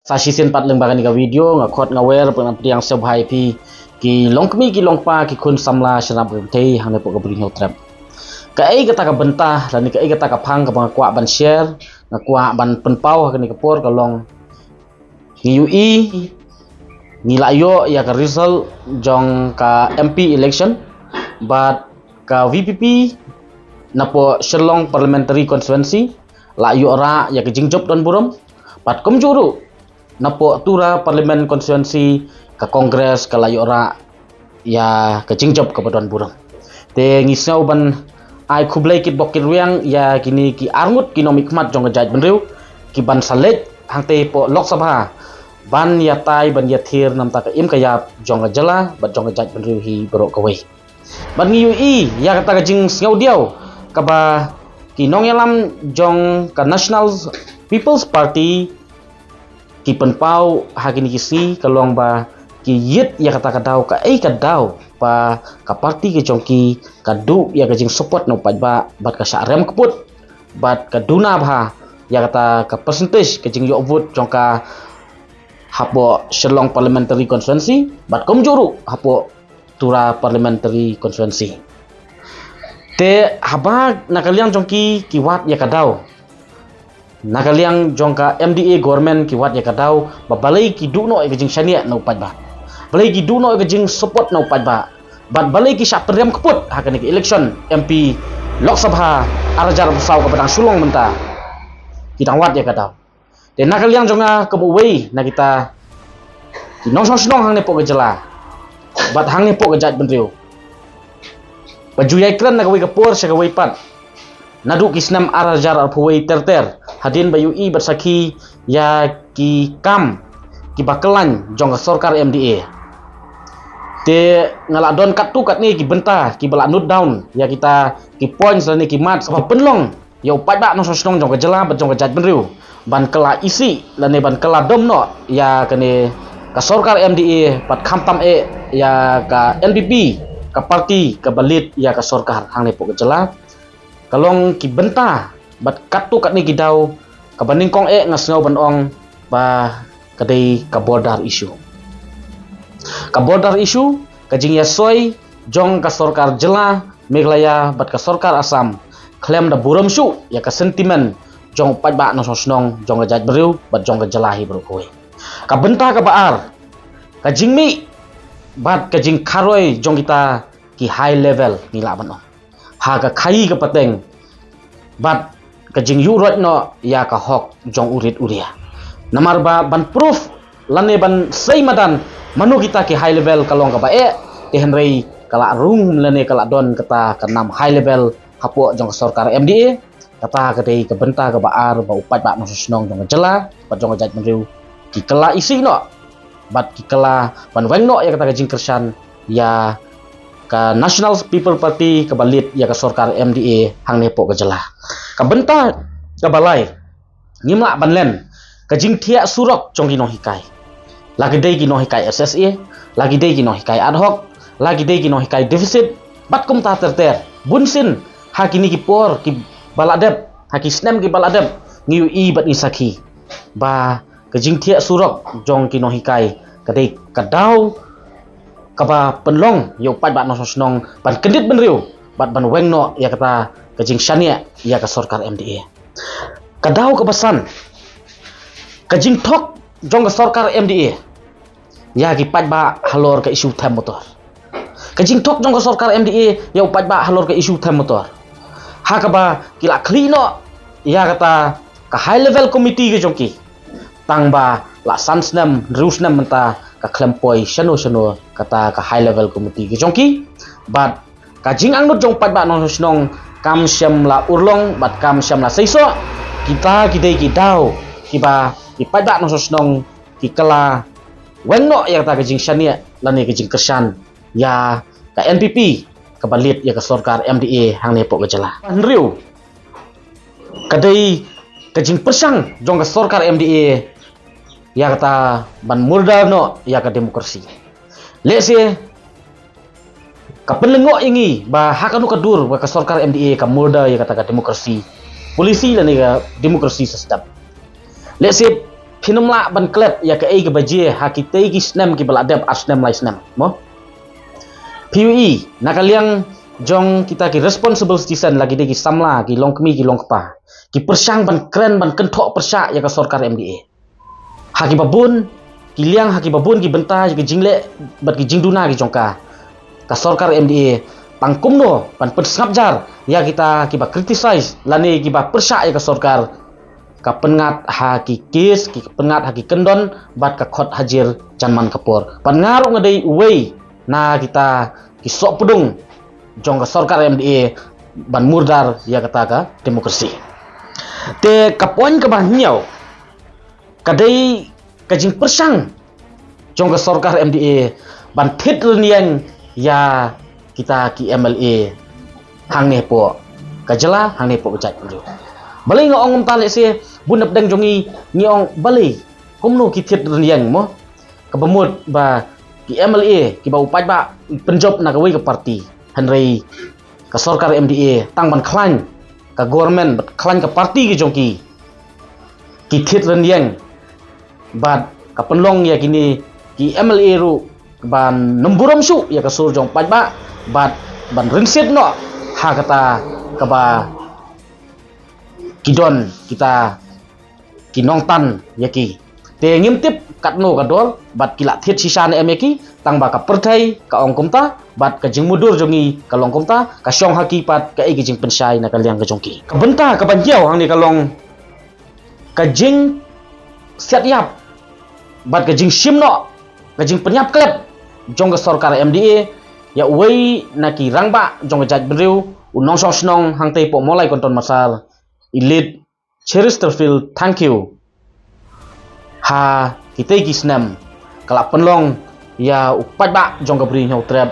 Sasisin pat lembaga ni ka video ngakot ngawer pengampiang sebhai pi ki longkmi ki longpa ki kun samla sharap te hang ne pok bring hotrap ka ai kata ka bentah dan ni ka ai kata ka phang ka bang kwa ban share na kwa ban penpau ka ni ka por ka long ni ui ni la yo ya ka result jong ka MP election but ka VPP na po Sherlong Parliamentary Constituency la yo ra ya ka jingjop dan buram pat kum juru napo tura parlimen konstituensi ka kongres ka layo ra ya ka jingjop ka badon burang te ngisau ban ai khublai kit bokir riang ya kini ki arngut ki nomik mat jong jaj benriu ki ban salet hangte po lok sabha ban ya tai ban ya thir nam ta ka im ka yap jong jala bat jong jaj benriu hi bro ka wei ban ngi ui ya kata ka jing ngau diau ka ba ki nong yalam jong ka National People's Party ki penpau hagini kisi kalong ba ki yit ya kata kadau ka ai kadau pa ka parti ke jongki kadu ya ka jing support no pat ba bat ka sarem keput bat ka duna ba ya kata ka percentage ke jing yo vote jongka hapo Sherlong Parliamentary Constituency bat kom juru hapo tura Parliamentary Constituency te haba nakaliang jongki kiwat ya kadau nakaliang jongka MDA government ki wat ya kadau babalai ki duno e jing shania no pat ba balai ki duno e jing support no pat ba bat balai ki sha prem keput ha kan election MP Lok Sabha arajar besau ke padang sulong menta kita wat ya kadau dan nakaliang jonga ke buwei na kita ki nong hang ne pok jela bat hang ne pok jat benriu baju yai kran na ke por sha ke pat nadu kisnam arajar alpuwei terter hadin bayu i bersaki ya ki kam ki bakalan jong sorkar MDA te ngaladon kat tu kat ni ki benta ki balak note down ya kita ki points ni ki mat apa penlong ya upat ba no sosnong jong jela bat jong jat benriu ban kala isi lane ban kala domno ya kene ka sorkar MDA pat khampam e ya ka NPP ka parti ka balit ya ka sorkar hang ne pok jela kalong ki benta bat katu kat ni gidau ka baning kong e ngasngau banong ba kadai ka border issue ka jing ya soi jong ka sorkar jela Meghalaya bat ka sorkar Assam klaim da buram shu ya ka sentiment jong pat ba no sosnong jong jaj beriu bat jong ka jelahi bro koi ka benta ka baar ka jing mi bat ka jing kharoi jong kita ki high level ni la banong ha ka khai ka pateng bat ka jing yurot no ya ka hok jong urit uria namar ba ban proof lane ban sei madan manu kita ki high level kalong ka ba e te henrei kala rung lane kala don kata ka nam high level hapo jong sorkar MDA kata ka dei ka benta ka baar ba upat ba no susnong jong jela bat jong jaj menriu ki kala isi no bat ki kala ban weng no ya kata ka jing kersan ya ka National People Party ka balit ya ka sorkar MDA hang ne pok ka jela ka benta ka balai ngimla banlen ka jing thia surok jong gi no hikai lagi dei gi no hikai SSA lagi dei gi no hikai ad hoc lagi dei gi no hikai deficit bat kum ta terter bunsin hakini ki por ki baladep haki snem ki baladep ngiu i bat isaki ba ka jing thia surok jong ki no hikai ka dei ka dau kaba penlong yo pat ba no sosnong ban kendit benriu bat ban weng no ya kata ka jing shania ya ka sorkar MDA kadau ka basan ka jing thok jong ka sorkar MDA ya ki pat ba halor ka isu tham motor ka jing thok jong ka sorkar MDA ya pat ba halor ka isu tham motor ha ka ba kila klino ya kata ka high level committee ke jongki tang ba la sansnam rusnam menta ka klempoi shano kata ka high level committee ke jongki bat ka jing angnut jong pat ba no snong kam syam la urlong bat kam syam la seiso kita kidei ki dau ki ba ki pat ba no snong ki kala wenno ya kata ka jing shania lani ka jing kersan ya ka NPP ka balit ya ka sorkar MDA hang ne pok ka jela riu kadai ka jing persang jong ka sorkar MDA ya kata ban murda no ya ka demokrasi lese ka penlengo ingi ba hakanu kadur ba ka sorkar MDA ka murda ya kata ka demokrasi polisi la ni ka demokrasi sesedap lese Pinumla ban klep ya ke ke baje hakite ki snem ki baladep asnem lai snem mo PUE nakaliang jong kita ki responsible citizen lagi de ki samla ki longkmi ki longpa ki persang ban kren ban kentok persak ya ke sorkar MDA haki babun ki liang haki babun ki benta ki jingle bat ki jingduna ki jongka ka sorkar MDA pangkumno ban pensngapjar ya kita ki ba criticize lani ki ba persak ya ke sorkar ka pengat haki kis ki pengat haki kendon bat ka khot hajir janman kapur pangaru ngadai uwei na kita ki sok pudung jong ka sorkar MDA ban murdar ya kata ka demokrasi te kapoin ka banhiau kadai kajing persang jong ka sorkar MDA ban thit reniang ya kita ki MLA hang ne po kajela hang ne po kajat pulu balai ngong tale se bunap deng jongi ngiong balai kumno ki thiet reniang mo kabamut ba ki MLA ki ba upai ba penjob na kawai ka parti hanrei ka sorkar MDA tang ban khlan ka government bat khlan ka parti ki jongki ki thiet reniang bat ka penlong ya kini ki MLA ru ban nemburam su ya ka sur jong pai ba bat ban ringsit no ha kata ka ba kidon kita kinong tan yaki te ngimtip katno kadol bat kila thiet sisa ne emeki tang ba ka perthai ka ong komta bat ka jing mudur jongi ka long komta ka syong haki pat ka igi jing pensai na kaliang ka jongki ka benta ka banjiao hang ni ka long ka jing set yap bat ka jing simno ka jing penyap klep jong ka sorkar MDA ya wei na ki rangba jong ka jaj benriu unong song snong hang tei po molai konton masal Elite Chesterfield, thank you. Ha kita ki snem kalak penlong ya upat ba jong ka bri nyau trap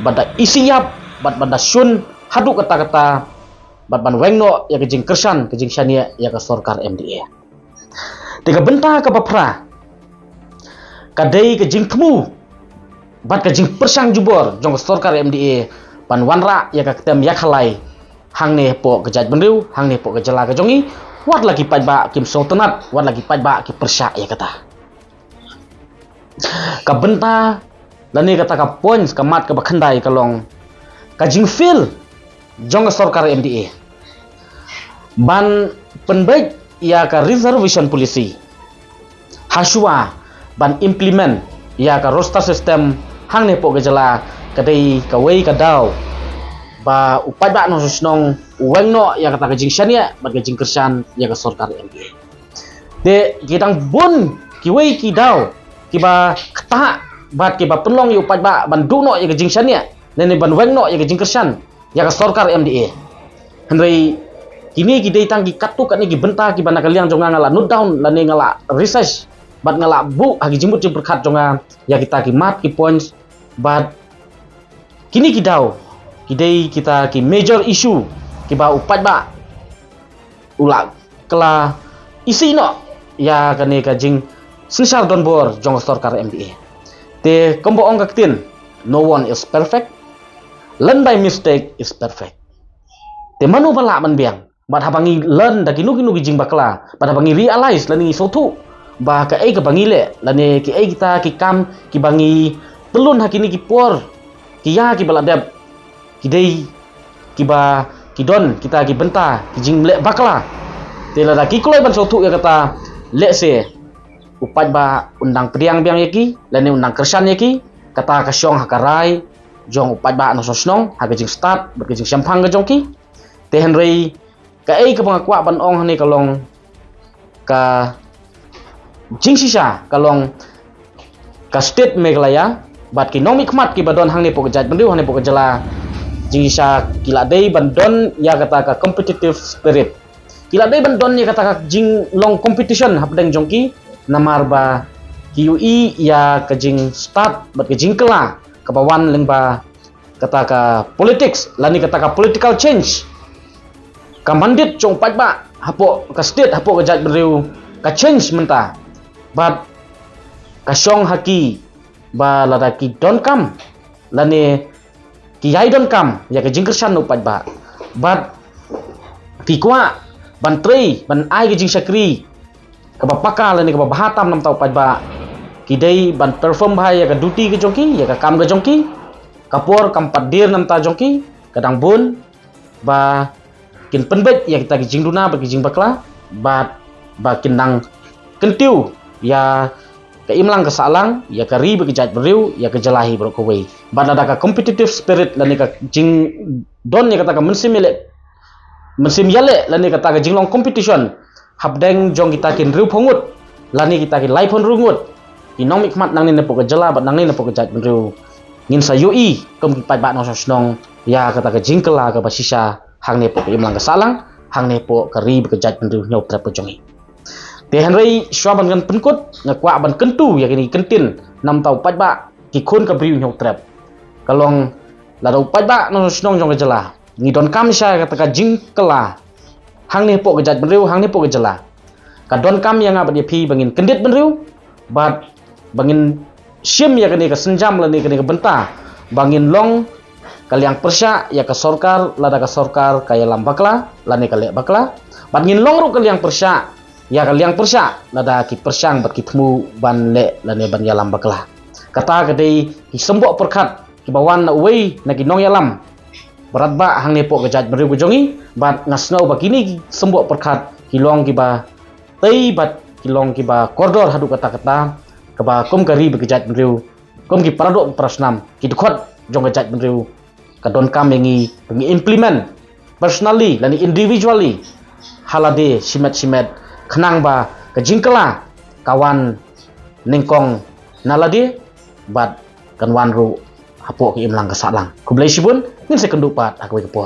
bada isi yap bad bada sun hadu kata-kata bad ban wengno ya kejing kersan kejing syania ya ka sorkar MDA. Tiga benta ka bapra kadai kejing temu bad kejing persang jubor jong ka sorkar MDA pan wanra ya ka ketem yak halai hang ne po kejat benriu hang ne po kejala ka jongi wat lagi pai ba kim sultanat wat lagi pai ba ki persya ya kata ka benta lani kata ka points ka mat ka bakhandai ka long ka jing fil jong sorkar MDA ban penbaik ya ka reservation policy haswa ban implement ya ka roster system hang ne po kejala kadai ka wei ka daw ba upai ba no snong wengno ya kata kajing syania ba kajing kersan ya ka sorkar MDA de kitang bun ki wei ki daw ki ba kata bat ki ba penlong yu upai ba ban duno ya kajing syania nene ban wengno ya kajing kersan ya ka sorkar MDA henrei kini ki dei tang ki katu kat ni ki benta ki bana kaliang jonga ngala note down lane ngala research bat ngala bu hagi jimbut jim berkat jonga ya kita ki mat ki points bat kini ki daw kidai kita ki major issue ki ba upat ba ulak kala isi no ya kane ka jing sisar don bor jong sorkar MDA te kombo ong kaktin no one is perfect learn by mistake is perfect te manu bala man biang bat habangi learn da kinu kinu jing bakla bat habangi realize lani sotu ba ka ai ka bangile lani ki ai kita ki kam ki bangi telun hakini ki por ki ya ki bala deb kidai kiba kidon kita ki benta ki jing lek bakla tela da ki kulai ban sotu ya kata lek se upat ba undang priang biang yaki lani undang kersan yaki kata ka syong hakarai jong upat ba no sosnong ha jing start ba jing sampang ga jongki te henrei ka ai ka pangakwa ban ong hani kalong ka jing sisa kalong ka state Meghalaya bat ki nomi khmat ki badon hang ne po jaj bendiu hang ne po jala jingisa kila dei bandon ya kata ka competitive spirit kila dei bandon ya kata ka jing long competition hapdeng jongki namar ba QE ya ka jing start bat ka jing kela ka bawan lengba kata ka politics lani kata ka political change ka mandit chong pat ba hapo ka state hapo ka jaj beriu ka change menta bat ka syong haki ba ladaki don kam lani ki yai don kam ya ka jingkersan no pat ba bat ki kwa ban trei ban ai ka jing sakri pakal ni ka bahatam nam tau pajba kidai ban perform bahaya ka duty ke jongki ya ka kam ke jongki kapor kam padir nam ta jongki kadang bun ba kin penbet ya kita kijing duna ba kijing bakla ba kinang kentiu ya ka imlang ka salang ya ka ri ba kijat beriu ya ka jalahi bro ko wei ba ada ka competitive spirit lani ka jing don ya kata ka mensim yale lani kata ka jing long competition habdeng jong kita kin riu phongut lani kita kin lai phon rungut inong mikmat nang ni nepo ka jala ba nang ni nepo ka jat beriu ngin sa yui kom ki pai ba no snong ya kata ka jing kala ka ba sisa hang nepo ka imlang ka salang hang nepo ka ri ba ka jat beriu nyau trap jongi te hanrei swaban kan penkut ngakwa ban kentu ya kini kentin nam tau pajba ki khun ka beriu nyau trap kalong la do pajba no snong jong ka jala ni don kam sha kata ka jing kala hang nepo ka jat beriu hang nepo ka jala ka don kam yang abad pi bangin kendit beriu bat bangin sim ya kini ka senjam la ni kini ka benta bangin long kaliang persya ya ka sorkar lada ka sorkar kaya lambakla lani ka le bakla bangin long ru kaliang persya ya kaliang persya lada ki persyang bat ki temu ban le lani ban ya lambakla kata kadai ki sembok perkat ki bawan na uwei na ki nong yalam berat ba hang nepo ka jat beriu jongi bat ngasnau ba kini ki sembok perkat ki long ki ba tei bat ki long ki ba koridor hadu kata-kata kaba kom kari bekejat beriu kom ki paradok prasnam ki dukot jong kejat beriu ka don kam yengi implement personally dan individually halade simet khenang ba ka jingkala kawan ningkong nalade bat kan wan ru hapo ki imlang ka salang ku blai sibun ngin sekendu pat aku ke por